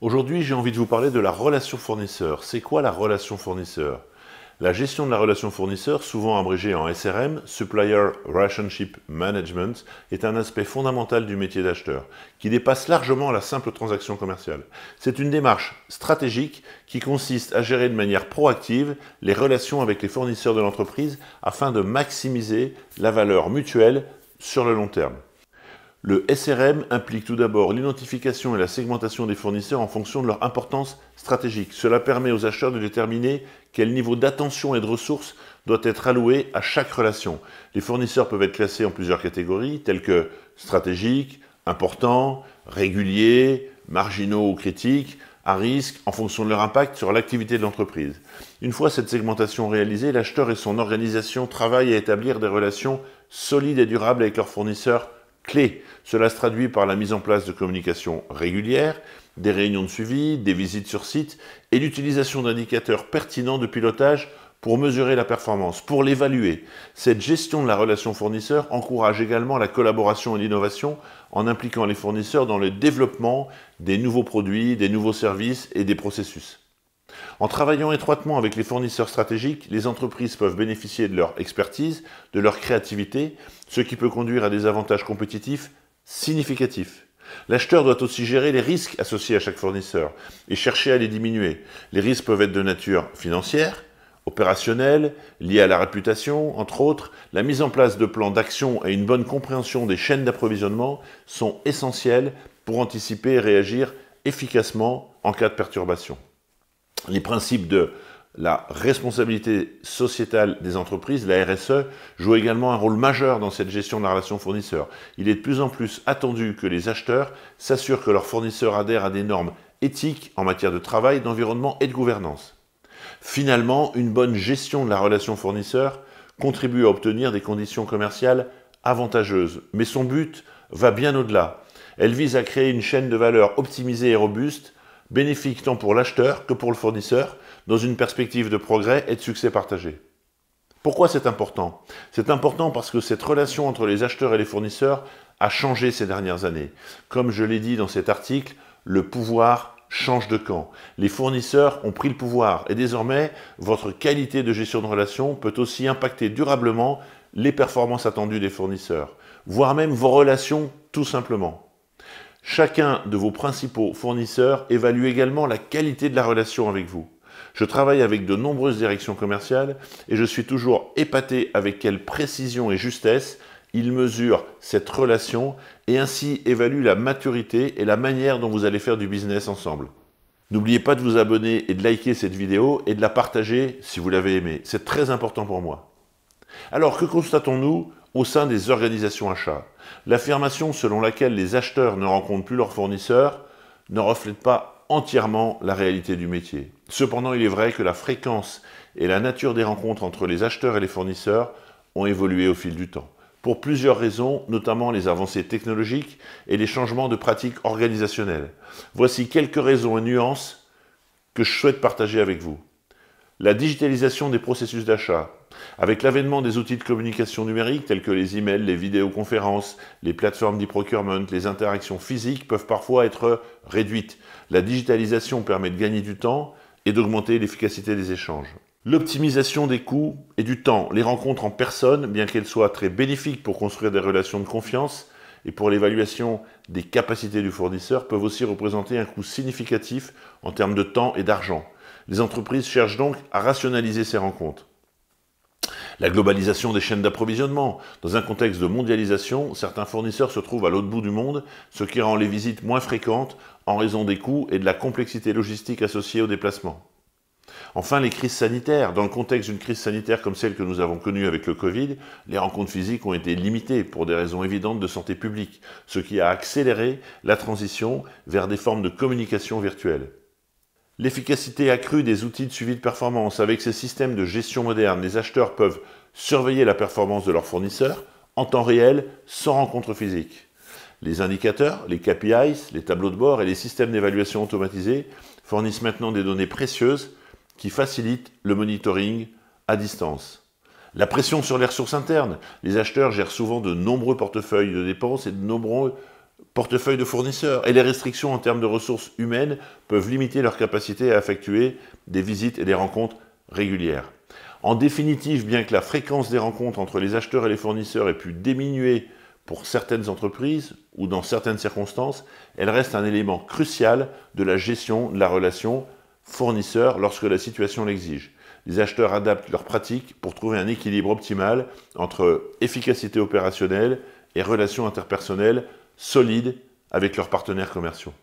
Aujourd'hui, j'ai envie de vous parler de la relation fournisseur. C'est quoi la relation fournisseur? La gestion de la relation fournisseur, souvent abrégée en SRM, Supplier Relationship Management, est un aspect fondamental du métier d'acheteur, qui dépasse largement la simple transaction commerciale. C'est une démarche stratégique qui consiste à gérer de manière proactive les relations avec les fournisseurs de l'entreprise afin de maximiser la valeur mutuelle sur le long terme. Le SRM implique tout d'abord l'identification et la segmentation des fournisseurs en fonction de leur importance stratégique. Cela permet aux acheteurs de déterminer quel niveau d'attention et de ressources doit être alloué à chaque relation. Les fournisseurs peuvent être classés en plusieurs catégories, telles que stratégiques, importants, réguliers, marginaux ou critiques, à risque, en fonction de leur impact sur l'activité de l'entreprise. Une fois cette segmentation réalisée, l'acheteur et son organisation travaillent à établir des relations solides et durables avec leurs fournisseurs clés. Cela se traduit par la mise en place de communications régulières, des réunions de suivi, des visites sur site et l'utilisation d'indicateurs pertinents de pilotage pour mesurer la performance, pour l'évaluer. Cette gestion de la relation fournisseur encourage également la collaboration et l'innovation en impliquant les fournisseurs dans le développement des nouveaux produits, des nouveaux services et des processus. En travaillant étroitement avec les fournisseurs stratégiques, les entreprises peuvent bénéficier de leur expertise, de leur créativité, ce qui peut conduire à des avantages compétitifs significatifs. L'acheteur doit aussi gérer les risques associés à chaque fournisseur et chercher à les diminuer. Les risques peuvent être de nature financière, opérationnelle, liés à la réputation, entre autres. La mise en place de plans d'action et une bonne compréhension des chaînes d'approvisionnement sont essentielles pour anticiper et réagir efficacement en cas de perturbation. Les principes de la responsabilité sociétale des entreprises, la RSE, jouent également un rôle majeur dans cette gestion de la relation fournisseur. Il est de plus en plus attendu que les acheteurs s'assurent que leurs fournisseurs adhèrent à des normes éthiques en matière de travail, d'environnement et de gouvernance. Finalement, une bonne gestion de la relation fournisseur contribue à obtenir des conditions commerciales avantageuses. Mais son but va bien au-delà. Elle vise à créer une chaîne de valeur optimisée et robuste, bénéfique tant pour l'acheteur que pour le fournisseur, dans une perspective de progrès et de succès partagé. Pourquoi c'est important? C'est important parce que cette relation entre les acheteurs et les fournisseurs a changé ces dernières années. Comme je l'ai dit dans cet article, le pouvoir change de camp. Les fournisseurs ont pris le pouvoir et désormais, votre qualité de gestion de relation peut aussi impacter durablement les performances attendues des fournisseurs, voire même vos relations tout simplement. Chacun de vos principaux fournisseurs évalue également la qualité de la relation avec vous. Je travaille avec de nombreuses directions commerciales et je suis toujours épaté avec quelle précision et justesse ils mesurent cette relation et ainsi évaluent la maturité et la manière dont vous allez faire du business ensemble. N'oubliez pas de vous abonner et de liker cette vidéo et de la partager si vous l'avez aimée. C'est très important pour moi. Alors, que constatons-nous au sein des organisations achats? L'affirmation selon laquelle les acheteurs ne rencontrent plus leurs fournisseurs ne reflète pas entièrement la réalité du métier. Cependant, il est vrai que la fréquence et la nature des rencontres entre les acheteurs et les fournisseurs ont évolué au fil du temps. Pour plusieurs raisons, notamment les avancées technologiques et les changements de pratiques organisationnelles. Voici quelques raisons et nuances que je souhaite partager avec vous. La digitalisation des processus d'achat. Avec l'avènement des outils de communication numérique tels que les emails, les vidéoconférences, les plateformes d'e-procurement, les interactions physiques peuvent parfois être réduites. La digitalisation permet de gagner du temps et d'augmenter l'efficacité des échanges. L'optimisation des coûts et du temps. Les rencontres en personne, bien qu'elles soient très bénéfiques pour construire des relations de confiance et pour l'évaluation des capacités du fournisseur, peuvent aussi représenter un coût significatif en termes de temps et d'argent. Les entreprises cherchent donc à rationaliser ces rencontres. La globalisation des chaînes d'approvisionnement. Dans un contexte de mondialisation, certains fournisseurs se trouvent à l'autre bout du monde, ce qui rend les visites moins fréquentes en raison des coûts et de la complexité logistique associée au déplacement. Enfin, les crises sanitaires. Dans le contexte d'une crise sanitaire comme celle que nous avons connue avec le Covid, les rencontres physiques ont été limitées pour des raisons évidentes de santé publique, ce qui a accéléré la transition vers des formes de communication virtuelle. L'efficacité accrue des outils de suivi de performance. Avec ces systèmes de gestion modernes, les acheteurs peuvent surveiller la performance de leurs fournisseurs en temps réel, sans rencontre physique. Les indicateurs, les KPIs, les tableaux de bord et les systèmes d'évaluation automatisés fournissent maintenant des données précieuses qui facilitent le monitoring à distance. La pression sur les ressources internes. Les acheteurs gèrent souvent de nombreux portefeuilles de dépenses et de nombreux portefeuille de fournisseurs, et les restrictions en termes de ressources humaines peuvent limiter leur capacité à effectuer des visites et des rencontres régulières. En définitive, bien que la fréquence des rencontres entre les acheteurs et les fournisseurs ait pu diminuer pour certaines entreprises ou dans certaines circonstances, elle reste un élément crucial de la gestion de la relation fournisseur lorsque la situation l'exige. Les acheteurs adaptent leurs pratiques pour trouver un équilibre optimal entre efficacité opérationnelle et relations interpersonnelles solides avec leurs partenaires commerciaux.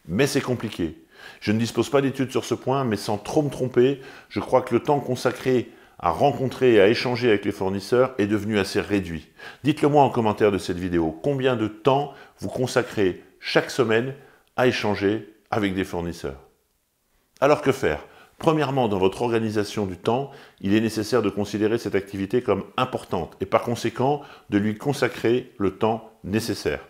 Mais c'est compliqué. Je ne dispose pas d'études sur ce point, mais sans trop me tromper, je crois que le temps consacré à rencontrer et à échanger avec les fournisseurs est devenu assez réduit. Dites-le moi en commentaire de cette vidéo. Combien de temps vous consacrez chaque semaine à échanger avec des fournisseurs? Alors que faire? Premièrement, dans votre organisation du temps, il est nécessaire de considérer cette activité comme importante et par conséquent de lui consacrer le temps nécessaire.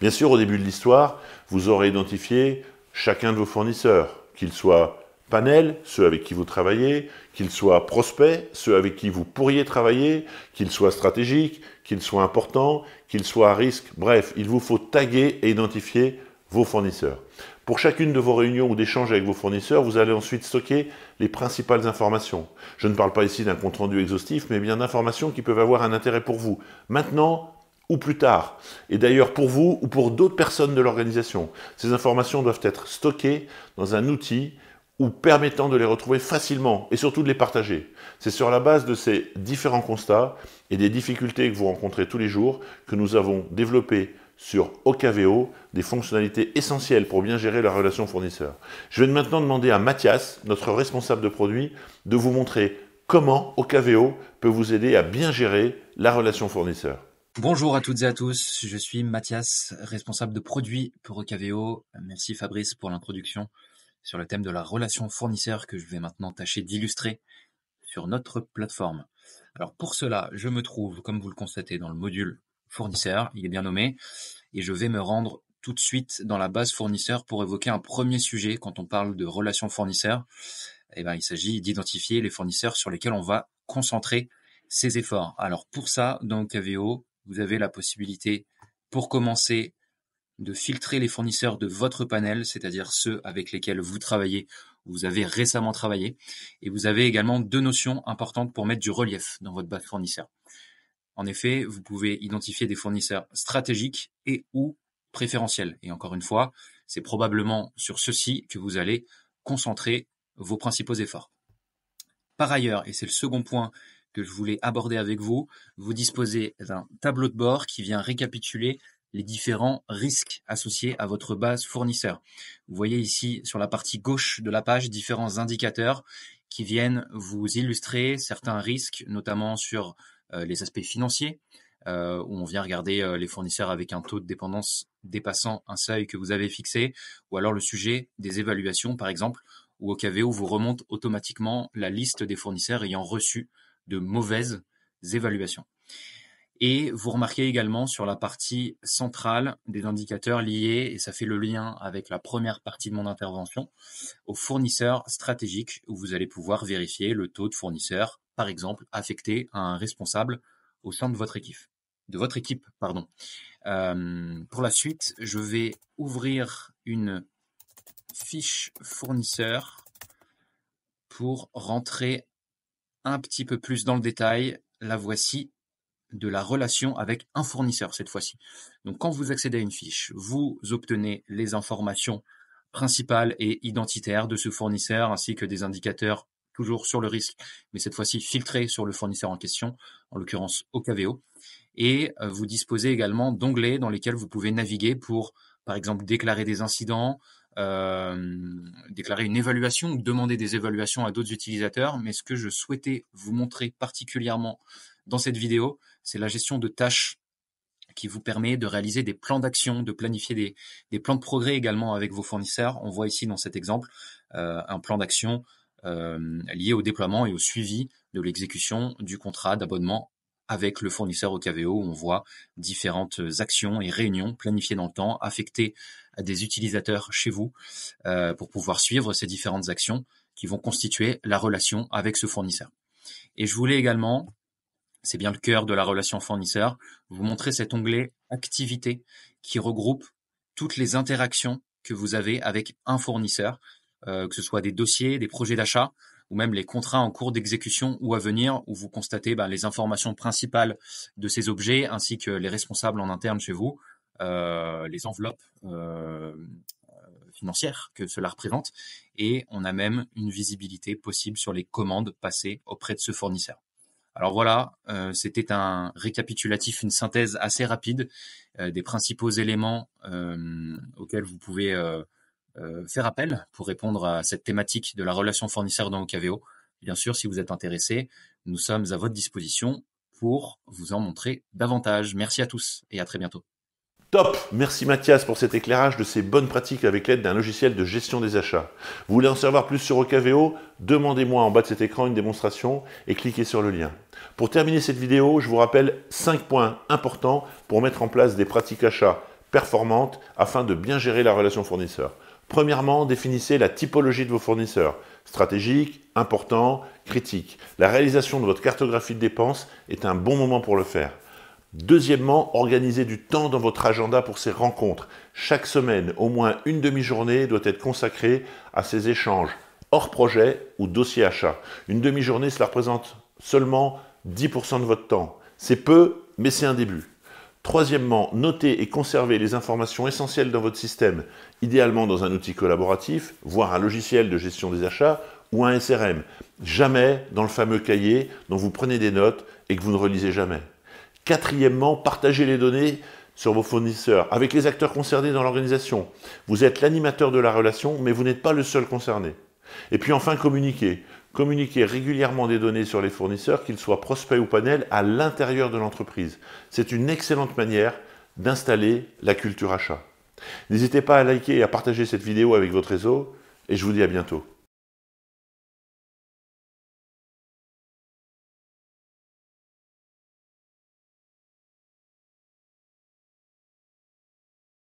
Bien sûr, au début de l'histoire, vous aurez identifié chacun de vos fournisseurs, qu'ils soient panel, ceux avec qui vous travaillez, qu'ils soient prospects, ceux avec qui vous pourriez travailler, qu'ils soient stratégiques, qu'ils soient importants, qu'ils soient à risque. Bref, il vous faut taguer et identifier vos fournisseurs. Pour chacune de vos réunions ou d'échanges avec vos fournisseurs, vous allez ensuite stocker les principales informations. Je ne parle pas ici d'un compte-rendu exhaustif, mais bien d'informations qui peuvent avoir un intérêt pour vous, maintenant ou plus tard. Et d'ailleurs pour vous ou pour d'autres personnes de l'organisation. Ces informations doivent être stockées dans un outil ou permettant de les retrouver facilement et surtout de les partager. C'est sur la base de ces différents constats et des difficultés que vous rencontrez tous les jours que nous avons développé sur Ocaveo des fonctionnalités essentielles pour bien gérer la relation fournisseur. Je vais maintenant demander à Mathias, notre responsable de produit, de vous montrer comment Ocaveo peut vous aider à bien gérer la relation fournisseur. Bonjour à toutes et à tous, je suis Mathias, responsable de produit pour Ocaveo. Merci Fabrice pour l'introduction sur le thème de la relation fournisseur que je vais maintenant tâcher d'illustrer sur notre plateforme. Alors pour cela, je me trouve, comme vous le constatez, dans le module fournisseur, il est bien nommé, et je vais me rendre tout de suite dans la base fournisseur pour évoquer un premier sujet quand on parle de relation fournisseur. Il s'agit d'identifier les fournisseurs sur lesquels on va concentrer ses efforts. Alors pour ça, dans Ocaveo, vous avez la possibilité, pour commencer, de filtrer les fournisseurs de votre panel, c'est-à-dire ceux avec lesquels vous travaillez, vous avez récemment travaillé. Et vous avez également deux notions importantes pour mettre du relief dans votre base fournisseur. En effet, vous pouvez identifier des fournisseurs stratégiques et ou préférentiels. Et encore une fois, c'est probablement sur ceux-ci que vous allez concentrer vos principaux efforts. Par ailleurs, et c'est le second point que je voulais aborder avec vous, vous disposez d'un tableau de bord qui vient récapituler les différents risques associés à votre base fournisseur. Vous voyez ici sur la partie gauche de la page différents indicateurs qui viennent vous illustrer certains risques, notamment sur les aspects financiers, où on vient regarder les fournisseurs avec un taux de dépendance dépassant un seuil que vous avez fixé, ou alors le sujet des évaluations par exemple, où Ocaveo vous remonte automatiquement la liste des fournisseurs ayant reçu de mauvaises évaluations. Et vous remarquez également sur la partie centrale des indicateurs liés, et ça fait le lien avec la première partie de mon intervention, aux fournisseurs stratégiques, où vous allez pouvoir vérifier le taux de fournisseurs, par exemple, affecté à un responsable au sein de votre équipe. Pour la suite, je vais ouvrir une fiche fournisseur pour rentrer un petit peu plus dans le détail. La voici, de la relation avec un fournisseur cette fois-ci. Donc quand vous accédez à une fiche, vous obtenez les informations principales et identitaires de ce fournisseur ainsi que des indicateurs toujours sur le risque, mais cette fois-ci filtrés sur le fournisseur en question, en l'occurrence Ocaveo. Et vous disposez également d'onglets dans lesquels vous pouvez naviguer pour, par exemple, déclarer des incidents, déclarer une évaluation ou demander des évaluations à d'autres utilisateurs. Mais ce que je souhaitais vous montrer particulièrement dans cette vidéo, c'est la gestion de tâches qui vous permet de réaliser des plans d'action, de planifier des plans de progrès également avec vos fournisseurs. On voit ici dans cet exemple un plan d'action lié au déploiement et au suivi de l'exécution du contrat d'abonnement avec le fournisseur Ocaveo, où on voit différentes actions et réunions planifiées dans le temps, affectées à des utilisateurs chez vous, pour pouvoir suivre ces différentes actions qui vont constituer la relation avec ce fournisseur. Et je voulais également, c'est bien le cœur de la relation fournisseur, vous montrer cet onglet Activités qui regroupe toutes les interactions que vous avez avec un fournisseur, que ce soit des dossiers, des projets d'achat, ou même les contrats en cours d'exécution ou à venir, où vous constatez les informations principales de ces objets, ainsi que les responsables en interne chez vous, les enveloppes financières que cela représente, et on a même une visibilité possible sur les commandes passées auprès de ce fournisseur. Alors voilà, c'était un récapitulatif, une synthèse assez rapide des principaux éléments auxquels vous pouvez faire appel pour répondre à cette thématique de la relation fournisseur dans Ocaveo. Bien sûr, si vous êtes intéressé, nous sommes à votre disposition pour vous en montrer davantage. Merci à tous et à très bientôt. Top! Merci Mathias pour cet éclairage de ces bonnes pratiques avec l'aide d'un logiciel de gestion des achats. Vous voulez en savoir plus sur Ocaveo? Demandez-moi en bas de cet écran une démonstration et cliquez sur le lien. Pour terminer cette vidéo, je vous rappelle 5 points importants pour mettre en place des pratiques achats performantes afin de bien gérer la relation fournisseur. Premièrement, définissez la typologie de vos fournisseurs. Stratégique, important, critique. La réalisation de votre cartographie de dépenses est un bon moment pour le faire. Deuxièmement, organisez du temps dans votre agenda pour ces rencontres. Chaque semaine, au moins une demi-journée doit être consacrée à ces échanges hors projet ou dossier achat. Une demi-journée, cela représente seulement 10% de votre temps. C'est peu, mais c'est un début. Troisièmement, notez et conservez les informations essentielles dans votre système, idéalement dans un outil collaboratif, voire un logiciel de gestion des achats ou un SRM. Jamais dans le fameux cahier dont vous prenez des notes et que vous ne relisez jamais. Quatrièmement, partagez les données sur vos fournisseurs avec les acteurs concernés dans l'organisation. Vous êtes l'animateur de la relation, mais vous n'êtes pas le seul concerné. Et puis enfin, communiquez. Communiquez régulièrement des données sur les fournisseurs, qu'ils soient prospects ou panels, à l'intérieur de l'entreprise. C'est une excellente manière d'installer la culture achat. N'hésitez pas à liker et à partager cette vidéo avec votre réseau, et je vous dis à bientôt.